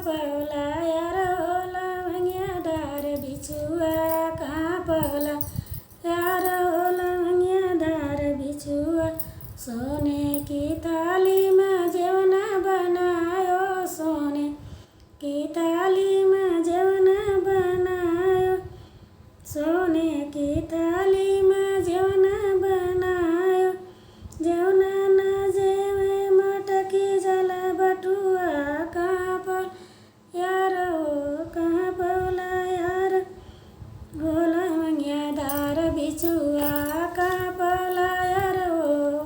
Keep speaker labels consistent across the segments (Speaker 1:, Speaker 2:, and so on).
Speaker 1: कापवला यार हो लवंगियादार बिछुआ कापवला यार हो लवंगियादार बिछुआ सोने की थाली में जेवण बनायो सोने की थाली में जेवण बनायो सोने की थाली में जेवण बनायो जेवणाना जेवे मटकी झाला बटुआ कापल यार हो कापवला यार हो लवंगियादार बिछुआ कापवला यार हो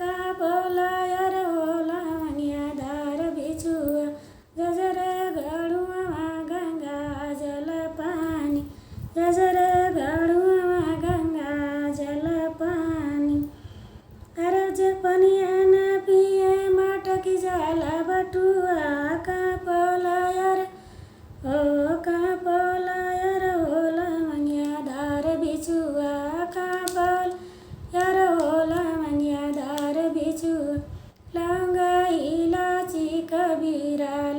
Speaker 1: कापवला यार हो लवंगियादार बिछुआ गजरे गड़ुआ गंगा जल पानी गजरे गड़ुआ गंगा जल पानी अरज पनिया न पिए मटकी जाला बटुआ कापवला यार हो कापवला यार हो लवंगियादार बिछुआ कापवला यार हो लवंगियादार बिछुआ लवंगा इलाची कबीरा